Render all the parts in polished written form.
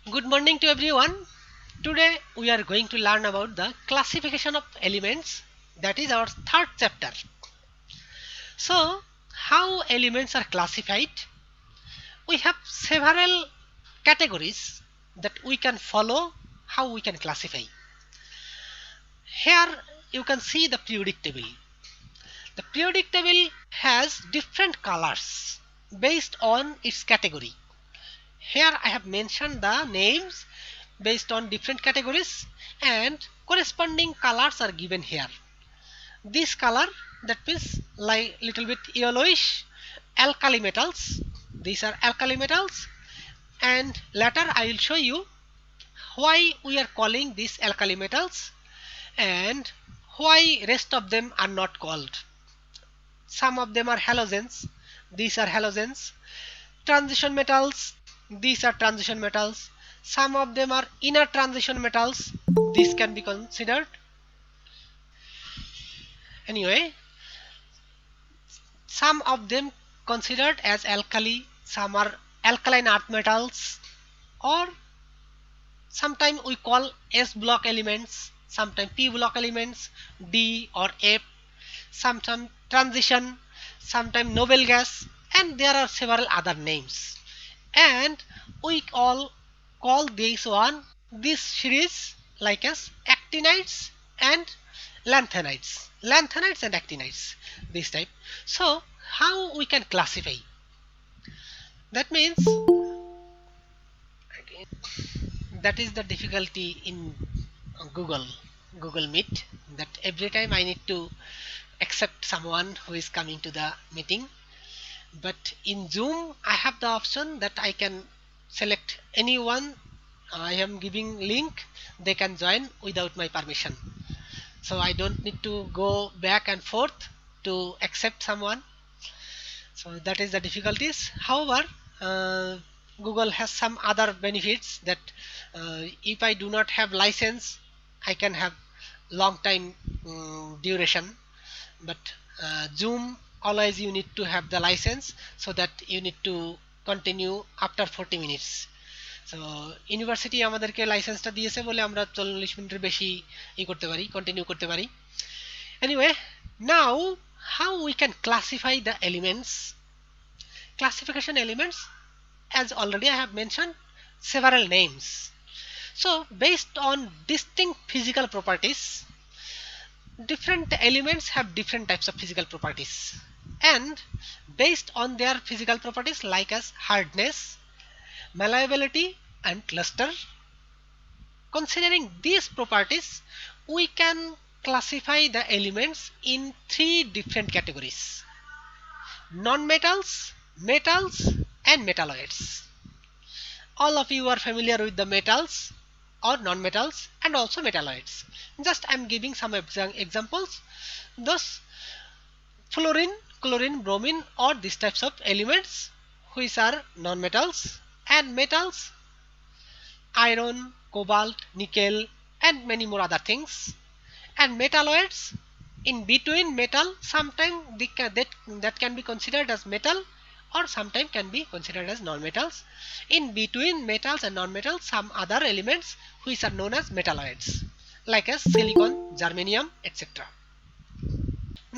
Good morning to everyone. Today we are going to learn about the classification of elements. That is our third chapter. So, how elements are classified? We have several categories that we can follow how we can classify. Here you can see the periodic table. The periodic table has different colors based on its category. Here I have mentioned the names based on different categories and corresponding colors are given here. This color, that means like little bit yellowish, alkali metals. These are alkali metals, and later I will show you why we are calling these alkali metals and why rest of them are not called. Some of them are halogens. These are halogens. Transition metals, these are transition metals. Some of them are inner transition metals. This can be considered. Anyway, some of them considered as alkali, some are alkaline earth metals, or sometimes we call S block elements, sometimes P block elements, D or F, sometimes transition, sometimes noble gas, and there are several other names. And we all call this series like as actinides and lanthanides and actinides, this type. So how we can classify? That means that is the difficulty in google google Meet, that every time I need to accept someone who is coming to the meeting. But in Zoom I have the option that I can select anyone. I am giving link, they can join without my permission, so I don't need to go back and forth to accept someone. So that is the difficulties. However, Google has some other benefits that if I do not have license, I can have long time duration. But Zoom, always you need to have the license, so that you need to continue after 40 minutes. So university আমাদেরকে লাইসেন্সটা দিয়েছে বলে আমরা 40 মিনিটের বেশি করতে পারি, continue করতে পারি। Anyway, now how we can classify the elements? Classification elements, as already I have mentioned, several names. So based on distinct physical properties, different elements have different types of physical properties, and based on their physical properties like as hardness, malleability and luster, considering these properties, we can classify the elements in three different categories: non-metals, metals and metalloids. All of you are familiar with the metals or non-metals and also metalloids. Just I am giving some examples. Thus fluorine, chlorine, bromine or these types of elements which are non-metals, and metals iron, cobalt, nickel and many more other things. And metalloids, in between metal, sometimes that can be considered as metal or sometimes can be considered as non-metals. In between metals and non-metals, some other elements which are known as metalloids like as silicon, germanium, etc.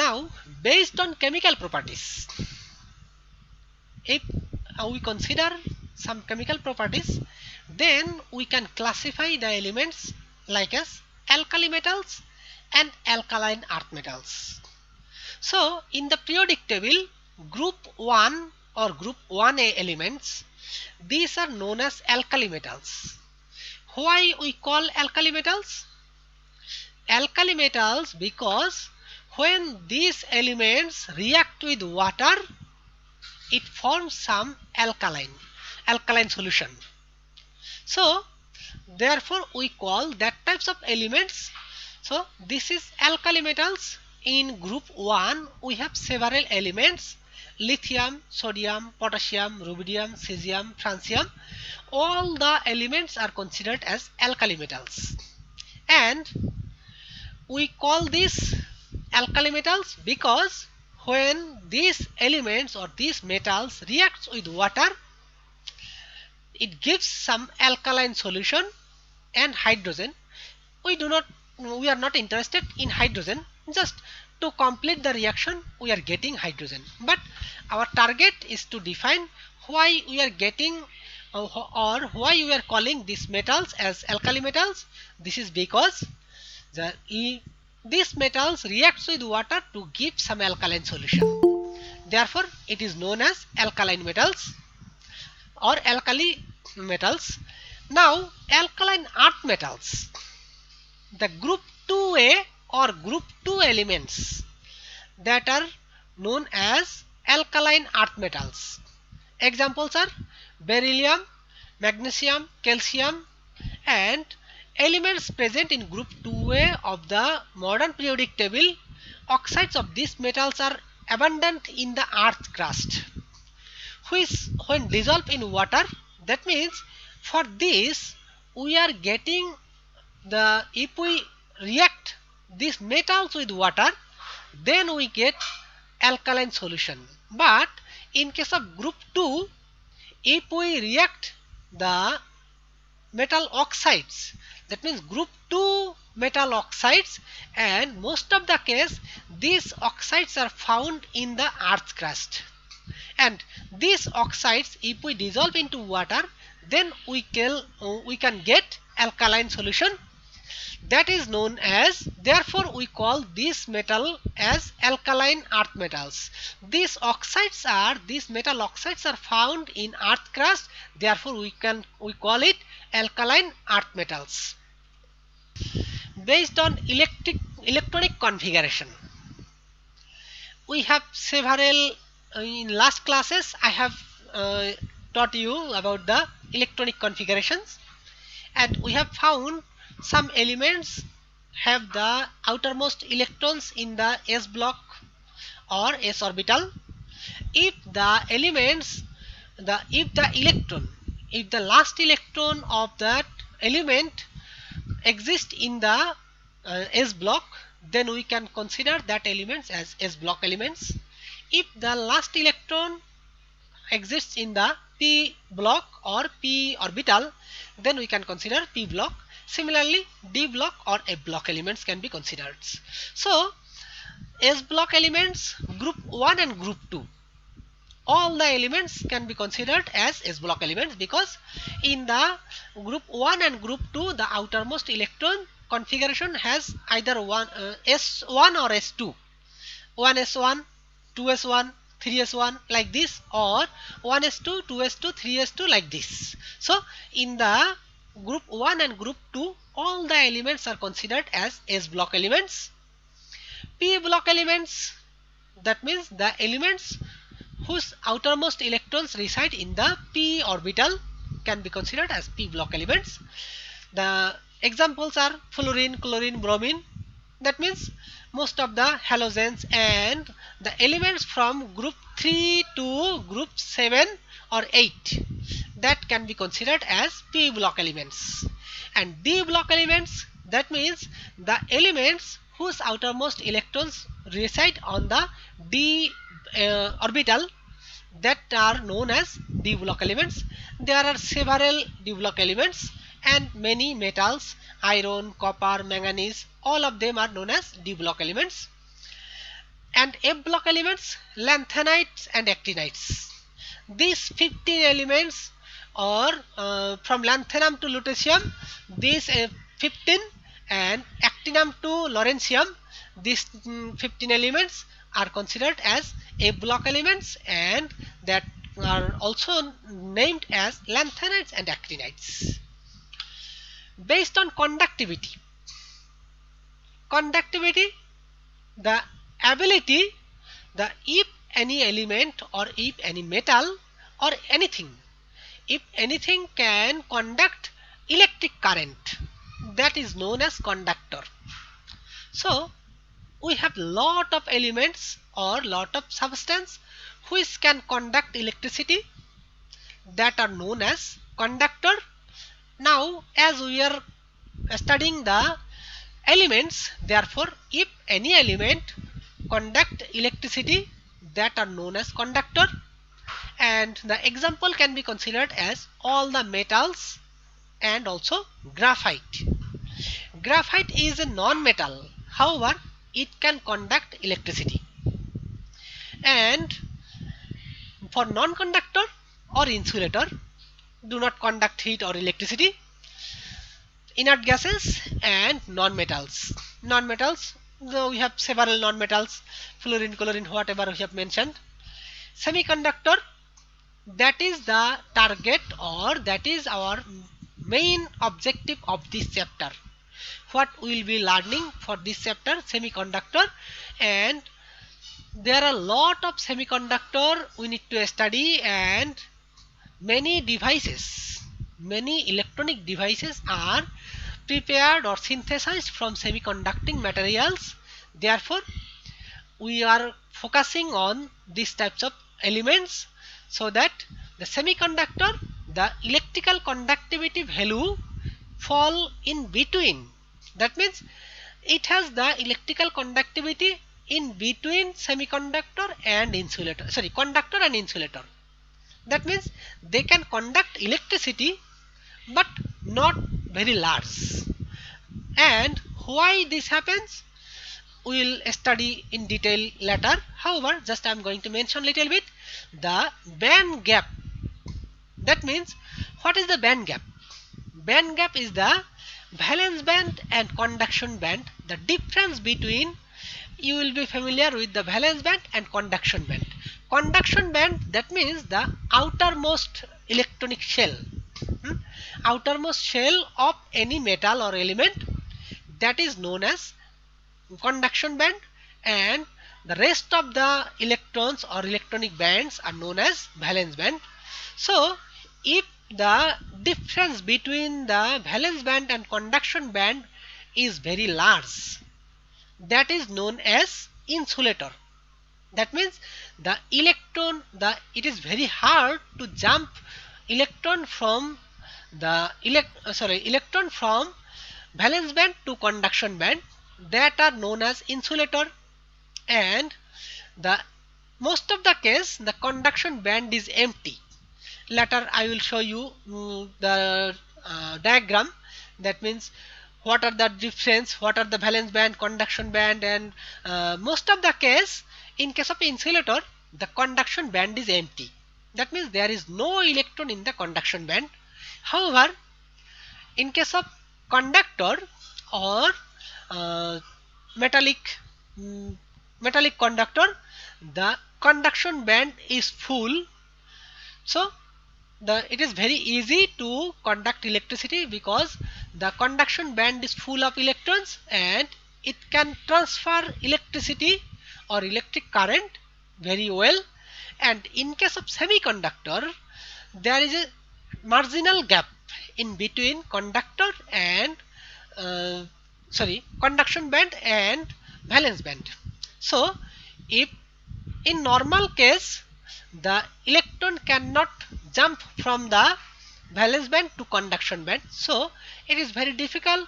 Now based on chemical properties, if we consider some chemical properties, then we can classify the elements like as alkali metals and alkaline earth metals. So in the periodic table, group 1 or group 1a elements, these are known as alkali metals. Why we call alkali metals? Alkali metals because when these elements react with water, it forms some alkaline solution. So therefore we call that types of elements. So this is alkali metals. In group 1 we have several elements: lithium, sodium, potassium, rubidium, cesium, francium. All the elements are considered as alkali metals, and we call these alkali metals because when these elements or these metals reacts with water, it gives some alkaline solution and hydrogen. We are not interested in hydrogen. Just to complete the reaction we are getting hydrogen, but our target is to define why we are getting or why we are calling these metals as alkali metals. This is because these metals reacts with water to give some alkaline solution. Therefore, it is known as alkaline metals or alkali metals. Now, alkaline earth metals, the group 2A or group 2 elements that are known as alkaline earth metals. Examples are beryllium, magnesium, calcium, and elements present in group 2A of the modern periodic table. Oxides of these metals are abundant in the earth crust, which when dissolved in water, that means for this we are getting if we react these metals with water, then we get alkaline solution. But in case of group 2, if we react the metal oxides, that means group 2 metal oxides, and most of the case these oxides are found in the earth crust, and these oxides if we dissolve into water, then we can get alkaline solution. That is known as, therefore we call this metal as alkaline earth metals. These metal oxides are found in earth crust, therefore we call it alkaline earth metals. Based on electronic configuration, we have several, in last classes I have taught you about the electronic configurations, and we have found some elements have the outermost electrons in the s block or s orbital. If the last electron of that element exists in the s block, then we can consider that elements as s block elements. If the last electron exists in the p block or p orbital, then we can consider p block. Similarly, d block or f block elements can be considered. So s block elements, group 1 and group 2, all the elements can be considered as s block elements, because in the group 1 and group 2 the outermost electron configuration has either s1 or s2, 1s1, 2s1, 3s1 like this, or 1s2, 2s2, 3s2 like this. So in the group 1 and group 2 all the elements are considered as s block elements. P block elements, that means the elements whose outermost electrons reside in the p orbital can be considered as p block elements. The examples are fluorine, chlorine, bromine, that means most of the halogens, and the elements from group 3 to group 7 or 8, that can be considered as p block elements. And d block elements, that means the elements whose outermost electrons reside on the d orbital, that are known as d block elements. There are several d block elements and many metals, iron, copper, manganese, all of them are known as d block elements. And f block elements, lanthanides and actinides. These 15 elements are from lanthanum to lutetium, these 15, and actinium to lawrencium, these 15 elements are considered as f block elements, and that are also named as lanthanides and actinides. Based on conductivity, the ability, if any element or if any metal or anything, if anything can conduct electric current, that is known as conductor. So we have lot of elements or lot of substance which can conduct electricity, that are known as conductor. Now as we are studying the elements, therefore if any element conduct electricity, that are known as conductor. And the example can be considered as all the metals and also graphite. Graphite is a non-metal, however it can conduct electricity. And for non-conductor or insulator, do not conduct heat or electricity. Inert gases and non-metals. Non-metals, though we have several non-metals, fluorine, chlorine, whatever we have mentioned. Semiconductor, that is the target, or that is our main objective of this chapter. What we will be learning for this chapter, semiconductor. And there are a lot of semiconductor we need to study, and many devices, many electronic devices are prepared or synthesized from semiconducting materials. Therefore, we are focusing on these types of elements, so that the semiconductor, the electrical conductivity value fall in between. That means it has the electrical conductivity in between semiconductor and insulator, sorry, conductor and insulator. That means they can conduct electricity but not very large. And why this happens, we will study in detail later. However, just I am going to mention little bit the band gap. That means, what is the band gap? Band gap is the valence band and conduction band. The difference between, you will be familiar with the valence band and conduction band. Conduction band, that means the outermost electronic shell, outermost shell of any metal or element, that is known as conduction band, and the rest of the electrons or electronic bands are known as valence band. So if the difference between the valence band and conduction band is very large, that is known as insulator. That means the electron, it is very hard to jump electron from electron from valence band to conduction band, that are known as insulator. And the most of the case the conduction band is empty. Later I will show you the diagram. That means what are the difference, what are the valence band, conduction band, and most of the case, in case of insulator, the conduction band is empty. That means there is no electron in the conduction band. However, in case of conductor or metallic conductor, the conduction band is full. So it is very easy to conduct electricity because the conduction band is full of electrons, and it can transfer electricity or electric current very well. And in case of semiconductor, there is a marginal gap in between conductor and conduction band and valence band. So if in normal case the electron cannot jump from the valence band to conduction band, so it is very difficult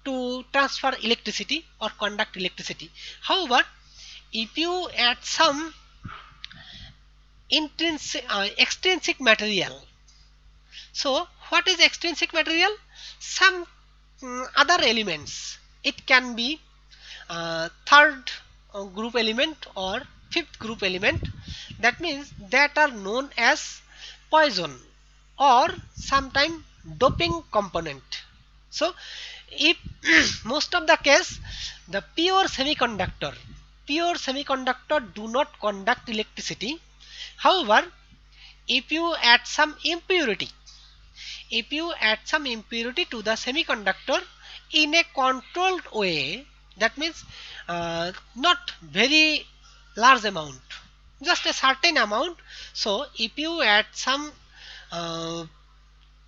to transfer electricity or conduct electricity. However, if you add some extrinsic material, so what is extrinsic material? Some other elements. It can be third group element or fifth group element. That means that are known as poison or sometime doping component. So if most of the case the pure semiconductor do not conduct electricity. However, if you add some impurity to the semiconductor in a controlled way, that means not very large amount, just a certain amount. So if you add some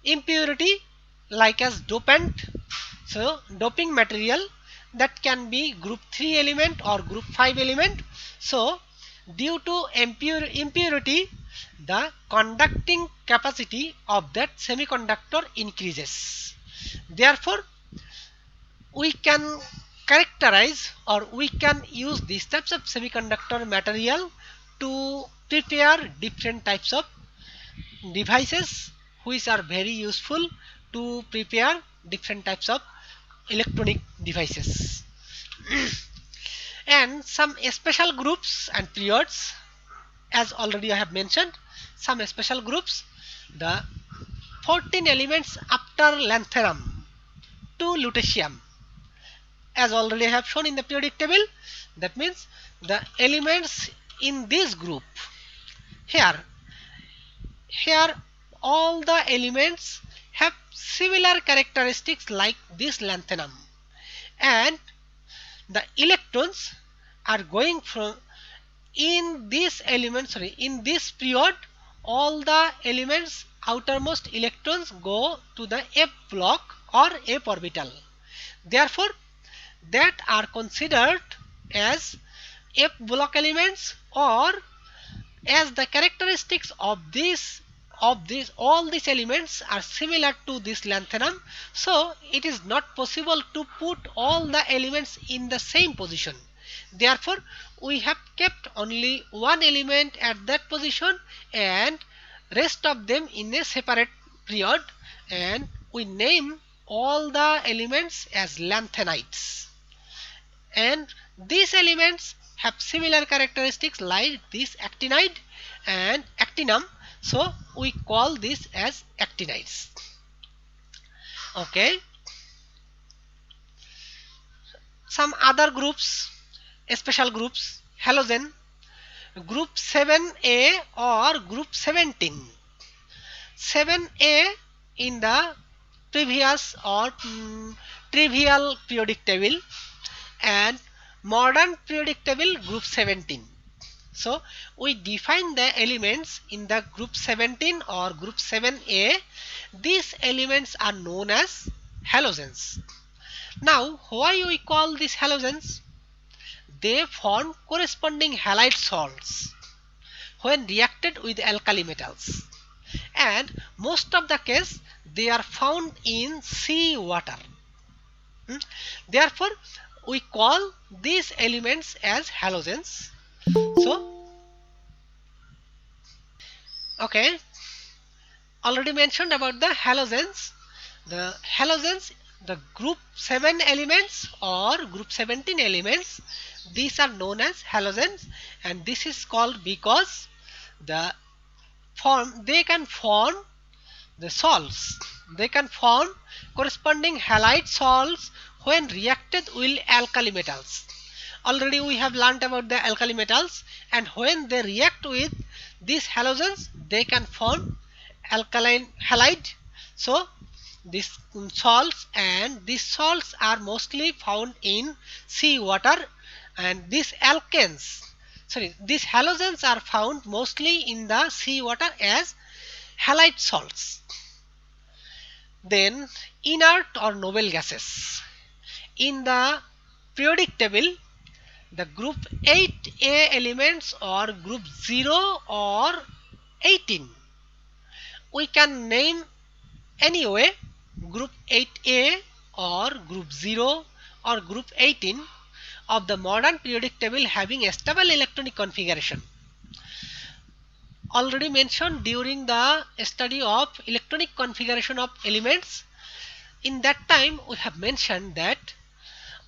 impurity like as dopant, so doping material, that can be group 3 element or group 5 element. So due to impurity, the conducting capacity of that semiconductor increases. Therefore, we can characterize or we can use these types of semiconductor material to prepare different types of devices which are very useful to prepare different types of electronic devices. And some special groups and periods, as already I have mentioned, some special groups, the 14 elements after lanthanum to lutetium, as already I have shown in the periodic table. That means the elements in this group, here all the elements have similar characteristics like this lanthanum, and the electrons are going from in this period, all the elements outermost electrons go to the f block or f orbital. Therefore that are considered as f block elements, or as the characteristics of all these elements are similar to this lanthanum, so it is not possible to put all the elements in the same position. Therefore we have kept only one element at that position and rest of them in a separate period, and we name all the elements as lanthanides. And these elements have similar characteristics like this actinide and actinum, so we call this as actinides. Okay, some other groups, special groups, halogen, group 7a or group 17. 7a in the previous or trivial periodic table, and modern periodic table group 17. So we define the elements in the group 17 or group 7a. These elements are known as halogens. Now why we call these halogens? They form corresponding halide salts when reacted with alkali metals, and most of the case they are found in sea water. Therefore we call these elements as halogens. So okay, already mentioned about the halogens. The group 7 elements or group 17 elements, these are known as halogens, and this is called because they can form the salts. They can form corresponding halide salts when reacted with alkali metals. Already we have learnt about the alkali metals, and when they react with these halogens, they can form alkaline halide. So these salts, and these salts are mostly found in sea water, and these halogens are found mostly in the sea water as halide salts. Then inert or noble gases. In the periodic table, the group 8a elements or group 0 or 18, we can name anyway group 8a or group 0 or group 18 of the modern periodic table having a stable electronic configuration. Already mentioned during the study of electronic configuration of elements, in that time we have mentioned that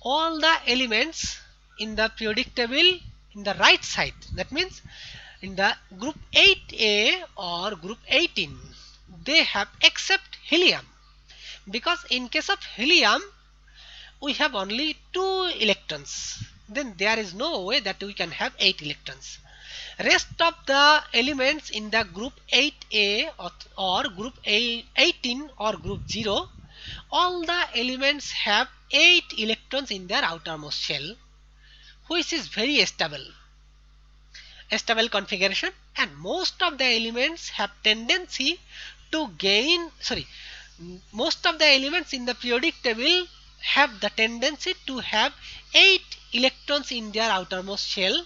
all the elements in the periodic table in the right side, that means in the group 8a or group 18, they have except helium, because in case of helium we have only 2 electrons, then there is no way that we can have 8 electrons. Rest of the elements in the group 8a or group 18 or group 0, all the elements have 8 electrons in their outermost shell, which is very stable configuration, and most of the elements have tendency to gain most of the elements in the periodic table have the tendency to have 8 electrons in their outermost shell,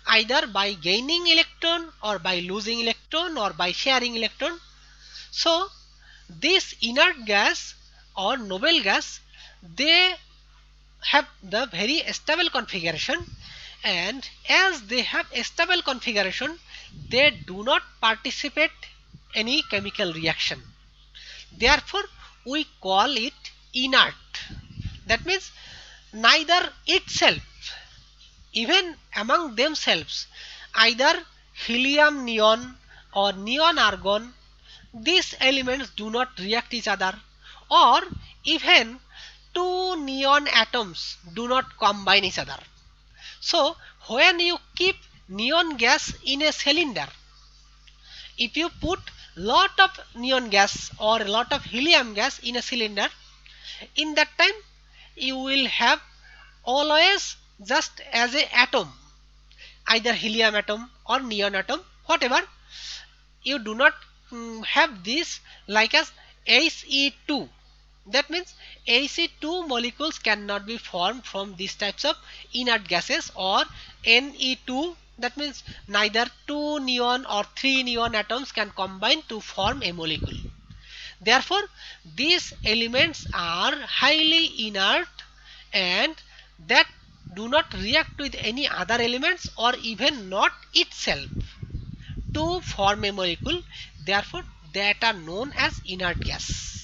either by gaining electron or by losing electron or by sharing electron. So this inert gas or noble gas, they have the very stable configuration, and as they have a stable configuration, they do not participate any chemical reaction. Therefore, we call it inert. That means neither itself, even among themselves, either helium neon or neon argon, these elements do not react each other, or even two neon atoms do not combine each other. So when you keep neon gas in a cylinder, if you put lot of neon gas or a lot of helium gas in a cylinder, in that time you will have always just as a atom, either helium atom or neon atom, whatever. You do not have this like as He2. That means He2 molecules cannot be formed from these types of inert gases, or Ne2. That means neither two neon or three neon atoms can combine to form a molecule. Therefore, these elements are highly inert and that do not react with any other elements or even not itself to form a molecule. Therefore, that are known as inert gas.